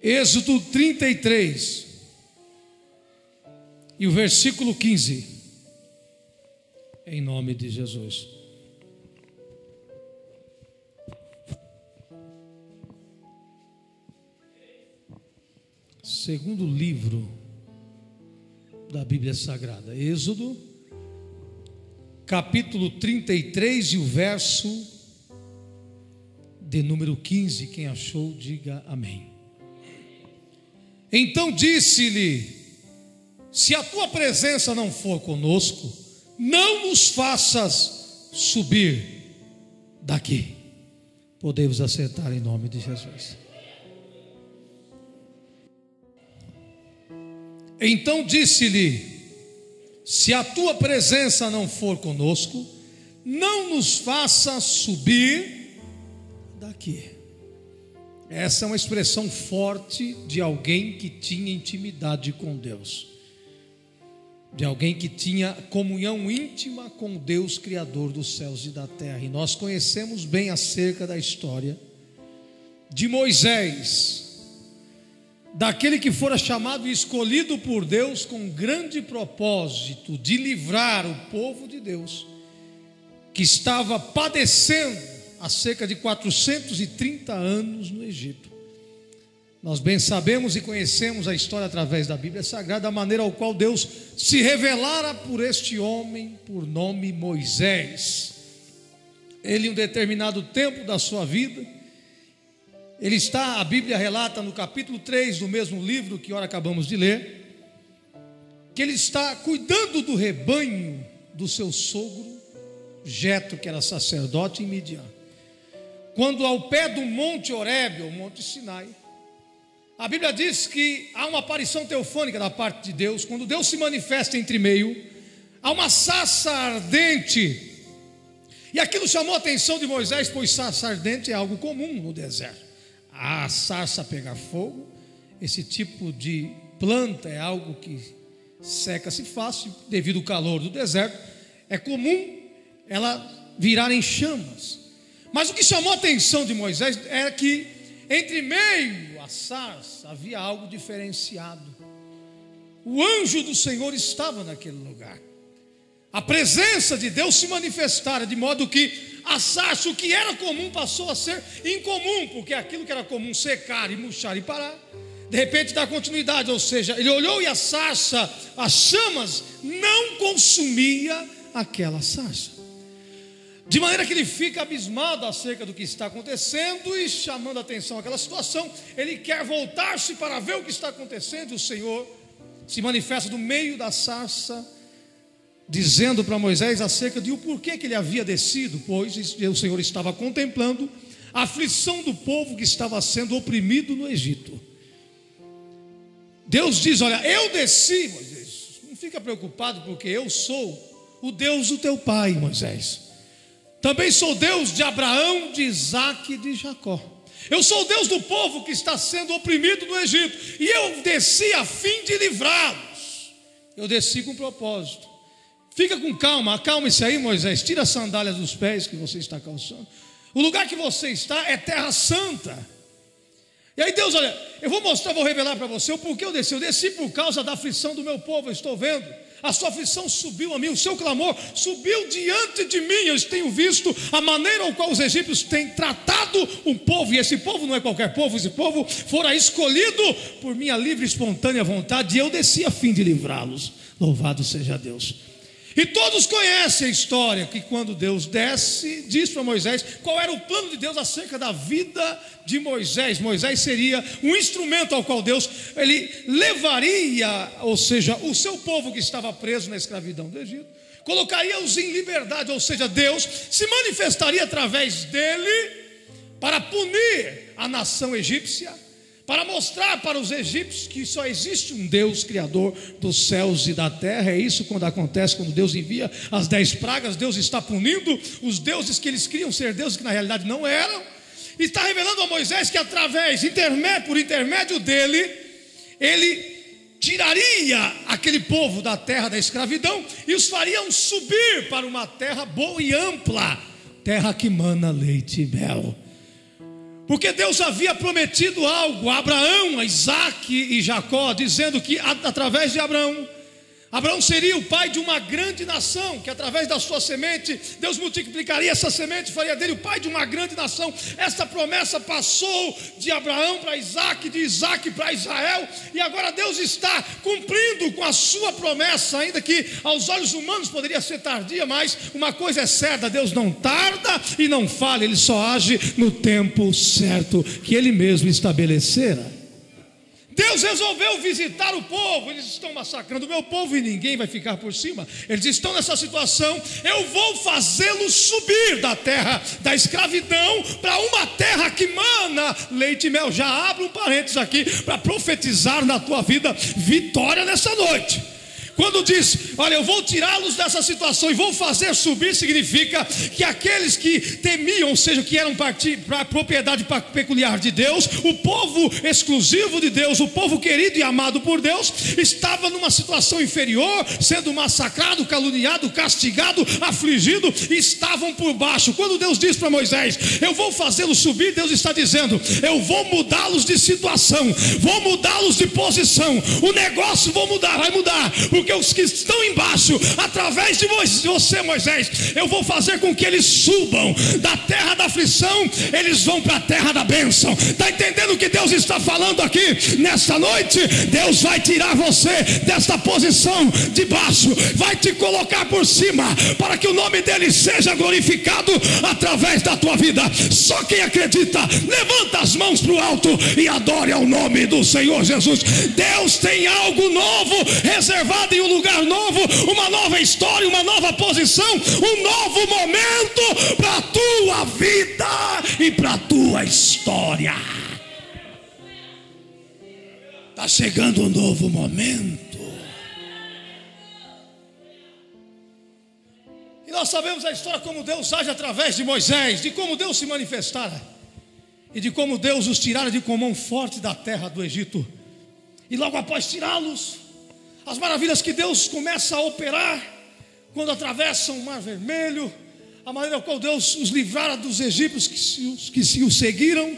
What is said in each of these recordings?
Êxodo 33 e o versículo 15, em nome de Jesus. Segundo livro da Bíblia Sagrada, Êxodo, capítulo 33 e o verso de número 15. Quem achou, diga amém. Então disse-lhe: se a tua presença não for conosco, não nos faças subir daqui. Podemos acertar em nome de Jesus. Então disse-lhe: se a tua presença não for conosco, não nos faça subir daqui. Essa é uma expressão forte de alguém que tinha intimidade com Deus, de alguém que tinha comunhão íntima com Deus, Criador dos céus e da terra. E nós conhecemos bem acerca da história de Moisés, daquele que fora chamado e escolhido por Deus com grande propósito de livrar o povo de Deus, que estava padecendo há cerca de 430 anos no Egito. Nós bem sabemos e conhecemos a história através da Bíblia Sagrada, a maneira ao qual Deus se revelara por este homem, por nome Moisés. Ele, em um determinado tempo da sua vida, ele está, a Bíblia relata no capítulo 3 do mesmo livro que ora acabamos de ler, que ele está cuidando do rebanho do seu sogro Jetro, que era sacerdote em Midian. Quando ao pé do monte Horebe, ou monte Sinai, a Bíblia diz que há uma aparição teofânica da parte de Deus. Quando Deus se manifesta entre meio, há uma sarça ardente, e aquilo chamou a atenção de Moisés, pois sarça ardente é algo comum no deserto. A sarça pegar fogo, esse tipo de planta é algo que seca-se fácil, devido ao calor do deserto, é comum ela virar em chamas. Mas o que chamou a atenção de Moisés era que entre meio à sarça havia algo diferenciado. O anjo do Senhor estava naquele lugar. A presença de Deus se manifestara, de modo que a sarça, o que era comum, passou a ser incomum, porque aquilo que era comum, secar e murchar e parar, de repente dá continuidade. Ou seja, ele olhou e a sarça, as chamas, não consumia aquela sarça, de maneira que ele fica abismado acerca do que está acontecendo e chamando a atenção àquela situação. Ele quer voltar-se para ver o que está acontecendo, e o Senhor se manifesta no meio da sarça, dizendo para Moisés acerca de o porquê que ele havia descido, pois o Senhor estava contemplando a aflição do povo que estava sendo oprimido no Egito. Deus diz: olha, eu desci, Moisés, não fica preocupado, porque eu sou o Deus do teu pai, Moisés. Também sou Deus de Abraão, de Isaque e de Jacó. Eu sou o Deus do povo que está sendo oprimido no Egito, e eu desci a fim de livrá-los. Eu desci com propósito. Fica com calma, acalme-se aí, Moisés. Tira as sandálias dos pés que você está calçando. O lugar que você está é terra santa. E aí Deus, olha, eu vou mostrar, vou revelar para você o porquê eu desci. Eu desci por causa da aflição do meu povo. Eu estou vendo, a sua aflição subiu a mim, o seu clamor subiu diante de mim. Eu tenho visto a maneira ao qual os egípcios têm tratado um povo, e esse povo não é qualquer povo. Esse povo fora escolhido por minha livre e espontânea vontade, e eu desci a fim de livrá-los. Louvado seja Deus. E todos conhecem a história, que quando Deus desce, diz para Moisés qual era o plano de Deus acerca da vida de Moisés. Moisés seria um instrumento ao qual Deus, ele levaria, ou seja, o seu povo que estava preso na escravidão do Egito, colocaria-os em liberdade. Ou seja, Deus se manifestaria através dele para punir a nação egípcia, para mostrar para os egípcios que só existe um Deus criador dos céus e da terra. É isso quando acontece, quando Deus envia as 10 pragas. Deus está punindo os deuses que eles criam ser deuses, que na realidade não eram, e está revelando a Moisés que através, por intermédio dele, ele tiraria aquele povo da terra da escravidão e os fariam subir para uma terra boa e ampla, terra que mana leite e mel. Porque Deus havia prometido algo a Abraão, a Isaque e Jacó, dizendo que através de Abraão seria o pai de uma grande nação, que através da sua semente, Deus multiplicaria essa semente, faria dele o pai de uma grande nação. Essa promessa passou de Abraão para Isaque, de Isaque para Israel, e agora Deus está cumprindo com a sua promessa, ainda que aos olhos humanos poderia ser tardia, mas uma coisa é certa: Deus não tarda e não falha, Ele só age no tempo certo, que Ele mesmo estabelecera. Deus resolveu visitar o povo. Eles estão massacrando o meu povo e ninguém vai ficar por cima. Eles estão nessa situação. Eu vou fazê-los subir da terra da escravidão para uma terra que mana leite e mel. Já abro um parênteses aqui para profetizar na tua vida vitória nessa noite. Quando diz, olha, eu vou tirá-los dessa situação e vou fazer subir, significa que aqueles que temiam, ou seja, que eram para propriedade peculiar de Deus, o povo exclusivo de Deus, o povo querido e amado por Deus, estava numa situação inferior, sendo massacrado, caluniado, castigado, afligido, e estavam por baixo. Quando Deus diz para Moisés, eu vou fazê-los subir, Deus está dizendo, eu vou mudá-los de situação, vou mudá-los de posição, o negócio vou mudar, vai mudar, porque os que estão embaixo, através de você, Moisés, eu vou fazer com que eles subam da terra da aflição, eles vão para a terra da bênção. Está entendendo o que Deus está falando aqui nesta noite? Deus vai tirar você desta posição de baixo, vai te colocar por cima, para que o nome dele seja glorificado através da tua vida. Só quem acredita, levanta as mãos para o alto e adore ao nome do Senhor Jesus. Deus tem algo novo reservado em um lugar novo, uma nova história, uma nova posição, um novo momento para a tua vida e para a tua história. Está chegando um novo momento. E nós sabemos a história como Deus age através de Moisés, de como Deus se manifestara e de como Deus os tirara de com mão forte da terra do Egito. E logo após tirá-los, as maravilhas que Deus começa a operar quando atravessam o Mar Vermelho, a maneira qual Deus os livrara dos egípcios que se os seguiram,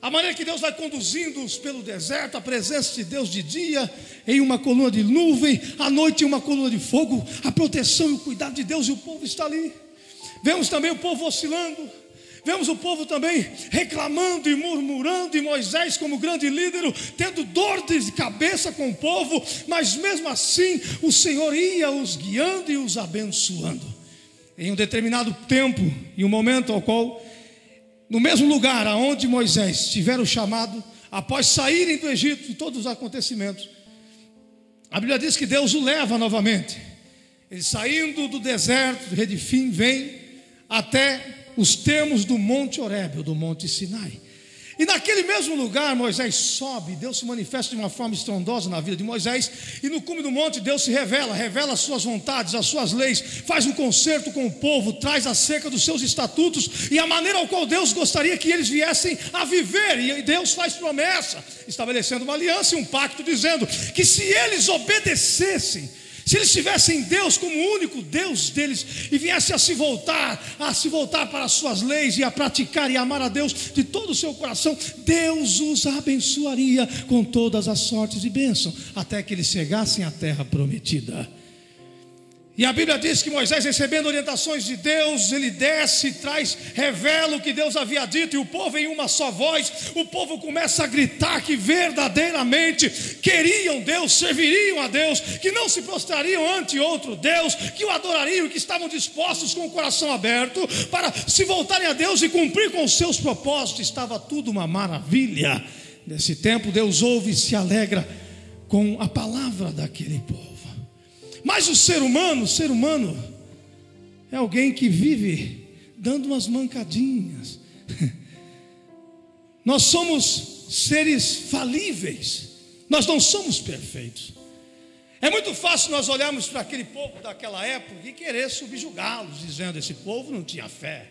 a maneira que Deus vai conduzindo-os pelo deserto, a presença de Deus de dia em uma coluna de nuvem, à noite em uma coluna de fogo, a proteção e o cuidado de Deus, e o povo está ali. Vemos também o povo oscilando, vemos o povo também reclamando e murmurando, e Moisés como grande líder, tendo dor de cabeça com o povo, mas mesmo assim o Senhor ia os guiando e os abençoando. Em um determinado tempo e um momento ao qual, no mesmo lugar aonde Moisés tivera o chamado, após saírem do Egito e todos os acontecimentos, a Bíblia diz que Deus o leva novamente. Ele saindo do deserto de Redifim, vem até os termos do Monte Horebe, do Monte Sinai. E naquele mesmo lugar Moisés sobe, Deus se manifesta de uma forma estrondosa na vida de Moisés, e no cume do monte Deus se revela as suas vontades, as suas leis, faz um concerto com o povo, traz acerca dos seus estatutos e a maneira ao qual Deus gostaria que eles viessem a viver. E Deus faz promessa, estabelecendo uma aliança e um pacto, dizendo que se eles obedecessem, se eles tivessem Deus como o único Deus deles e viessem a se voltar para as suas leis e a praticar e amar a Deus de todo o seu coração, Deus os abençoaria com todas as sortes de bênção, até que eles chegassem à terra prometida. E a Bíblia diz que Moisés, recebendo orientações de Deus, ele desce, revela o que Deus havia dito, e o povo em uma só voz, o povo começa a gritar que verdadeiramente queriam Deus, serviriam a Deus, que não se prostrariam ante outro Deus, que o adorariam, que estavam dispostos com o coração aberto para se voltarem a Deus e cumprir com os seus propósitos. Estava tudo uma maravilha. Nesse tempo Deus ouve e se alegra com a palavra daquele povo. Mas o ser humano é alguém que vive dando umas mancadinhas. Nós somos seres falíveis, nós não somos perfeitos. É muito fácil nós olharmos para aquele povo daquela época e querer subjugá-los, dizendo: esse povo não tinha fé,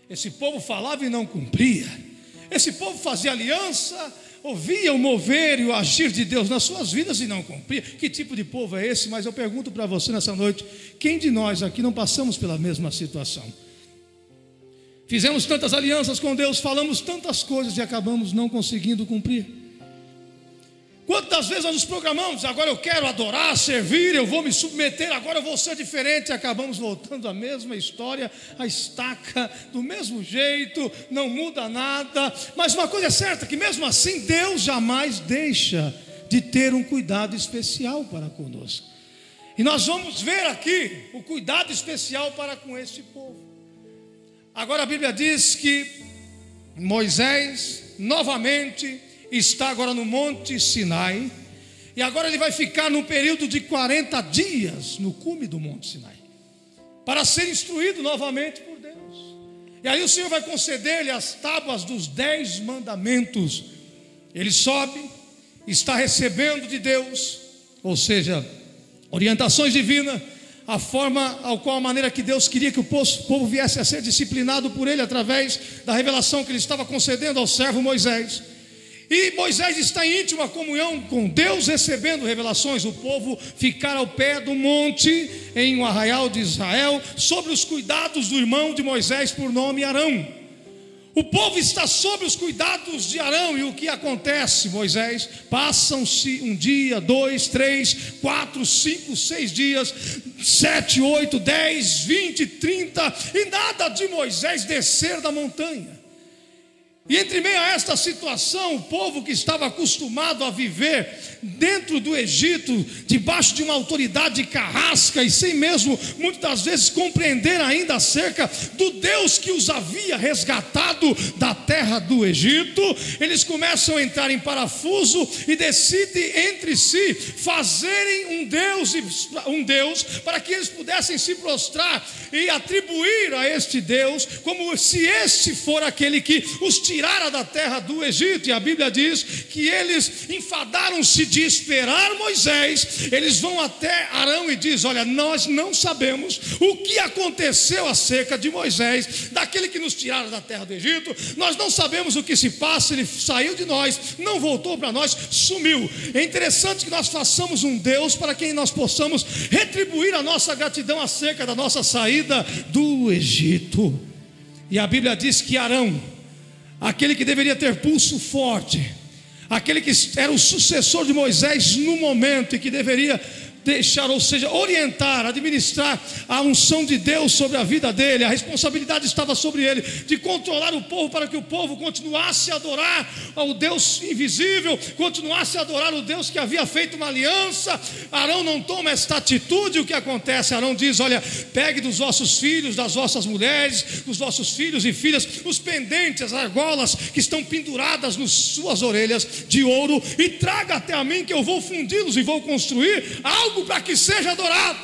esse povo falava e não cumpria, esse povo fazia aliança, ouvia o mover e o agir de Deus nas suas vidas e não cumpria. Que tipo de povo é esse? Mas eu pergunto para você nessa noite: quem de nós aqui não passamos pela mesma situação? Fizemos tantas alianças com Deus, falamos tantas coisas e acabamos não conseguindo cumprir. Quantas vezes nós nos programamos, agora eu quero adorar, servir, eu vou me submeter, agora eu vou ser diferente, e acabamos voltando à mesma história, a estaca, do mesmo jeito, não muda nada. Mas uma coisa é certa, que mesmo assim Deus jamais deixa de ter um cuidado especial para conosco. E nós vamos ver aqui o cuidado especial para com este povo. Agora a Bíblia diz que Moisés novamente está agora no Monte Sinai, e agora ele vai ficar num período de 40 dias no cume do Monte Sinai, para ser instruído novamente por Deus. E aí o Senhor vai conceder-lhe as tábuas dos 10 mandamentos. Ele sobe, está recebendo de Deus, ou seja, orientações divinas, a maneira que Deus queria que o povo viesse a ser disciplinado por ele, através da revelação que ele estava concedendo ao servo Moisés. E Moisés está em íntima comunhão com Deus, recebendo revelações. O povo ficar ao pé do monte, em um arraial de Israel, sobre os cuidados do irmão de Moisés, por nome Arão. O povo está sob os cuidados de Arão. E o que acontece, Moisés? Passam-se um dia, 2, 3, 4, 5, 6 dias, 7, 8, 10, 20, 30, e nada de Moisés descer da montanha. E entre meio a esta situação, o povo que estava acostumado a viver dentro do Egito, debaixo de uma autoridade carrasca, e sem mesmo muitas vezes compreender ainda acerca do Deus que os havia resgatado da terra do Egito, eles começam a entrar em parafuso e decidem entre si fazerem um Deus para que eles pudessem se prostrar e atribuir a este Deus como se este for aquele que os tirara da terra do Egito. E a Bíblia diz que eles enfadaram-se de esperar Moisés. Eles vão até Arão e diz: olha, nós não sabemos o que aconteceu acerca de Moisés, daquele que nos tiraram da terra do Egito. Nós não sabemos o que se passa. Ele saiu de nós, não voltou para nós, sumiu. É interessante que nós façamos um Deus para quem nós possamos retribuir a nossa gratidão acerca da nossa saída do Egito. E a Bíblia diz que Arão, aquele que deveria ter pulso forte, aquele que era o sucessor de Moisés no momento, e que deveria deixar, ou seja, orientar, administrar a unção de Deus sobre a vida dele, a responsabilidade estava sobre ele, de controlar o povo, para que o povo continuasse a adorar ao Deus invisível, continuasse a adorar o Deus que havia feito uma aliança. Arão não toma esta atitude. O que acontece? Arão diz: olha, pegue dos vossos filhos, das vossas mulheres, dos vossos filhos e filhas, os pendentes, as argolas que estão penduradas nas suas orelhas de ouro, e traga até a mim, que eu vou fundi-los e vou construir algo para que seja adorado.